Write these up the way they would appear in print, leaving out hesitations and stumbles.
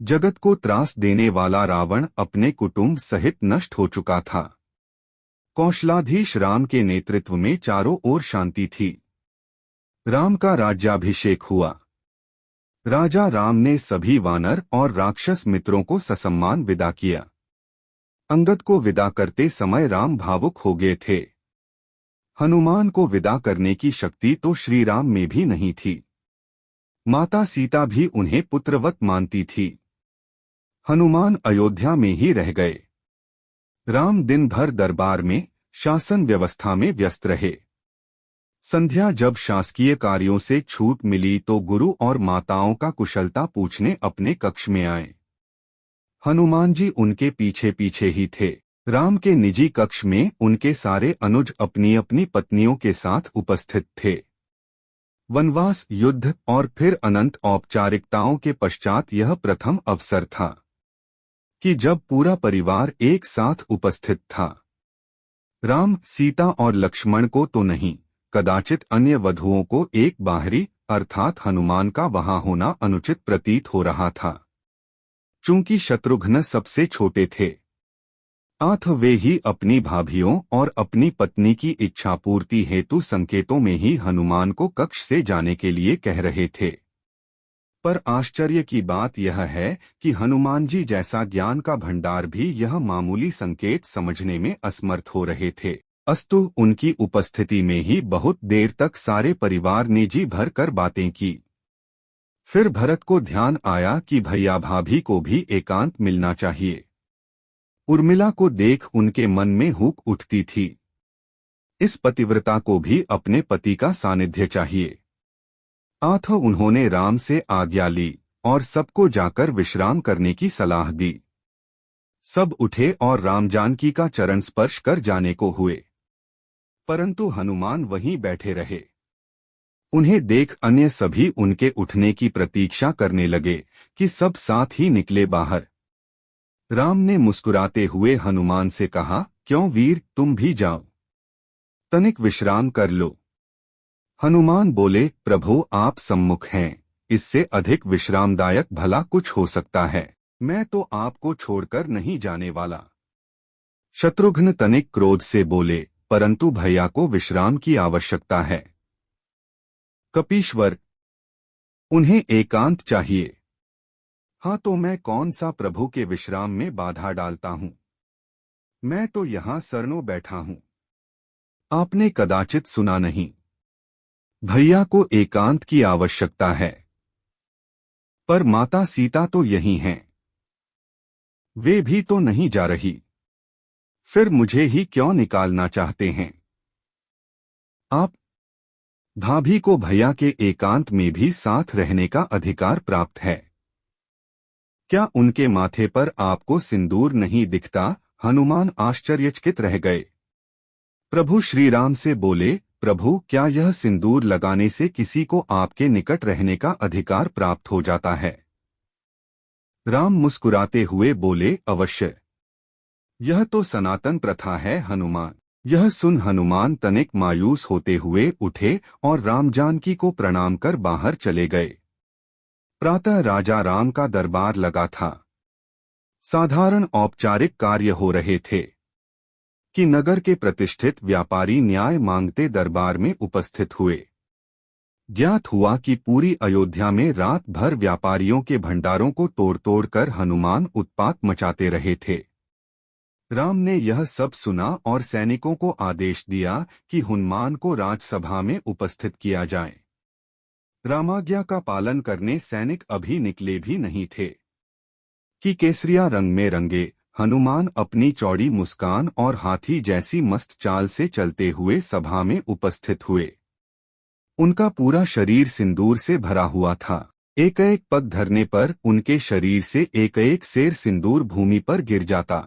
जगत को त्रास देने वाला रावण अपने कुटुंब सहित नष्ट हो चुका था। कौशलाधीश राम के नेतृत्व में चारों ओर शांति थी। राम का राज्याभिषेक हुआ। राजा राम ने सभी वानर और राक्षस मित्रों को ससम्मान विदा किया। अंगद को विदा करते समय राम भावुक हो गए थे। हनुमान को विदा करने की शक्ति तो श्री राम में भी नहीं थी। माता सीता भी उन्हें पुत्रवत मानती थी। हनुमान अयोध्या में ही रह गए। राम दिन भर दरबार में शासन व्यवस्था में व्यस्त रहे। संध्या जब शासकीय कार्यों से छूट मिली तो गुरु और माताओं का कुशलता पूछने अपने कक्ष में आए। हनुमान जी उनके पीछे पीछे ही थे। राम के निजी कक्ष में उनके सारे अनुज अपनी अपनी पत्नियों के साथ उपस्थित थे। वनवास, युद्ध और फिर अनंत औपचारिकताओं के पश्चात यह प्रथम अवसर था कि जब पूरा परिवार एक साथ उपस्थित था। राम, सीता और लक्ष्मण को तो नहीं, कदाचित अन्य वधुओं को एक बाहरी अर्थात हनुमान का वहां होना अनुचित प्रतीत हो रहा था। चूंकि शत्रुघ्न सबसे छोटे थे, अतः वे ही अपनी भाभियों और अपनी पत्नी की इच्छापूर्ति हेतु संकेतों में ही हनुमान को कक्ष से जाने के लिए कह रहे थे। पर आश्चर्य की बात यह है कि हनुमान जी जैसा ज्ञान का भंडार भी यह मामूली संकेत समझने में असमर्थ हो रहे थे। अस्तु, उनकी उपस्थिति में ही बहुत देर तक सारे परिवार ने जी भर कर बातें की। फिर भरत को ध्यान आया कि भैया भाभी को भी एकांत मिलना चाहिए। उर्मिला को देख उनके मन में हुक उठती थी। इस पतिव्रता को भी अपने पति का सानिध्य चाहिए। अतः उन्होंने राम से आज्ञा ली और सबको जाकर विश्राम करने की सलाह दी। सब उठे और राम जानकी का चरण स्पर्श कर जाने को हुए, परंतु हनुमान वहीं बैठे रहे। उन्हें देख अन्य सभी उनके उठने की प्रतीक्षा करने लगे कि सब साथ ही निकले बाहर। राम ने मुस्कुराते हुए हनुमान से कहा, क्यों वीर, तुम भी जाओ, तनिक विश्राम कर लो। हनुमान बोले, प्रभु आप सम्मुख हैं, इससे अधिक विश्रामदायक भला कुछ हो सकता है। मैं तो आपको छोड़कर नहीं जाने वाला। शत्रुघ्न तनिक क्रोध से बोले, परंतु भैया को विश्राम की आवश्यकता है। कपीश्वर, उन्हें एकांत चाहिए। हाँ, तो मैं कौन सा प्रभु के विश्राम में बाधा डालता हूँ। मैं तो यहाँ सरनों बैठा हूँ। आपने कदाचित सुना नहीं, भैया को एकांत की आवश्यकता है। पर माता सीता तो यही हैं, वे भी तो नहीं जा रही। फिर मुझे ही क्यों निकालना चाहते हैं आप? भाभी को भैया के एकांत में भी साथ रहने का अधिकार प्राप्त है। क्या उनके माथे पर आपको सिंदूर नहीं दिखता? हनुमान आश्चर्यचकित रह गए। प्रभु श्री राम से बोले, प्रभु, क्या यह सिंदूर लगाने से किसी को आपके निकट रहने का अधिकार प्राप्त हो जाता है? राम मुस्कुराते हुए बोले, अवश्य, यह तो सनातन प्रथा है हनुमान। यह सुन हनुमान तनिक मायूस होते हुए उठे और राम जानकी को प्रणाम कर बाहर चले गए। प्रातः राजा राम का दरबार लगा था। साधारण औपचारिक कार्य हो रहे थे कि नगर के प्रतिष्ठित व्यापारी न्याय मांगते दरबार में उपस्थित हुए। ज्ञात हुआ कि पूरी अयोध्या में रात भर व्यापारियों के भंडारों को तोड़ तोड़ कर हनुमान उत्पात मचाते रहे थे। राम ने यह सब सुना और सैनिकों को आदेश दिया कि हनुमान को राजसभा में उपस्थित किया जाए। रामाज्ञा का पालन करने सैनिक अभी निकले भी नहीं थे कि केसरिया रंग में रंगे हनुमान अपनी चौड़ी मुस्कान और हाथी जैसी मस्त चाल से चलते हुए सभा में उपस्थित हुए। उनका पूरा शरीर सिंदूर से भरा हुआ था। एक एक पग धरने पर उनके शरीर से एक एक सेर सिंदूर भूमि पर गिर जाता।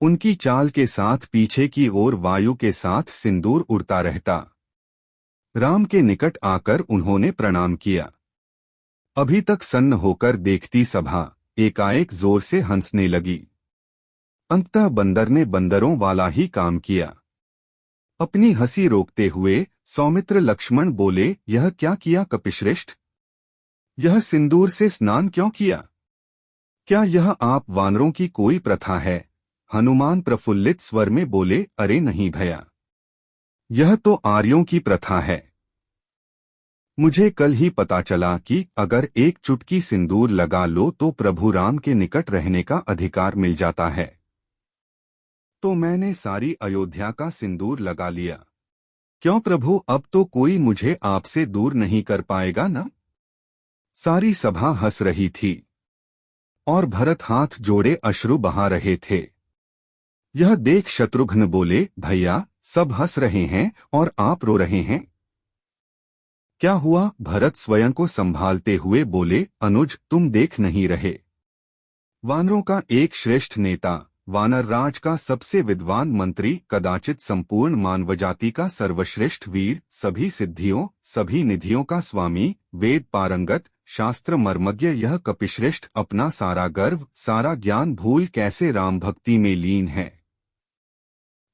उनकी चाल के साथ पीछे की ओर वायु के साथ सिंदूर उड़ता रहता। राम के निकट आकर उन्होंने प्रणाम किया। अभी तक सन्न होकर देखती सभा एकाएक जोर से हंसने लगी। अंततः बंदर ने बंदरों वाला ही काम किया। अपनी हंसी रोकते हुए सौमित्र लक्ष्मण बोले, यह क्या किया कपिश्रेष्ठ? यह सिंदूर से स्नान क्यों किया? क्या यह आप वानरों की कोई प्रथा है? हनुमान प्रफुल्लित स्वर में बोले, अरे नहीं भैया, यह तो आर्यों की प्रथा है। मुझे कल ही पता चला कि अगर एक चुटकी सिंदूर लगा लो तो प्रभु राम के निकट रहने का अधिकार मिल जाता है। तो मैंने सारी अयोध्या का सिंदूर लगा लिया। क्यों प्रभु, अब तो कोई मुझे आपसे दूर नहीं कर पाएगा ना? सारी सभा हंस रही थी और भरत हाथ जोड़े अश्रु बहा रहे थे। यह देख शत्रुघ्न बोले, भैया सब हंस रहे हैं और आप रो रहे हैं, क्या हुआ? भरत स्वयं को संभालते हुए बोले, अनुज तुम देख नहीं रहे? वानरों का एक श्रेष्ठ नेता, वानर राज का सबसे विद्वान मंत्री, कदाचित संपूर्ण मानवजाति का सर्वश्रेष्ठ वीर, सभी सिद्धियों सभी निधियों का स्वामी, वेद पारंगत, शास्त्र मर्मज्ञ, यह कपिश्रेष्ठ अपना सारा गर्व सारा ज्ञान भूल कैसे राम भक्ति में लीन है।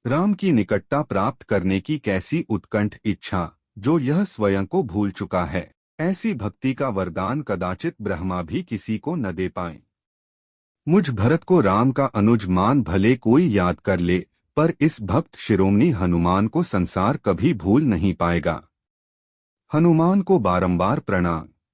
राम की निकटता प्राप्त करने की कैसी उत्कंठ इच्छा, जो यह स्वयं को भूल चुका है। ऐसी भक्ति का वरदान कदाचित ब्रह्मा भी किसी को न दे पाए। मुझ भरत को राम का अनुज मान भले कोई याद कर ले, पर इस भक्त शिरोमणि हनुमान को संसार कभी भूल नहीं पाएगा। हनुमान को बारंबार प्रणाम।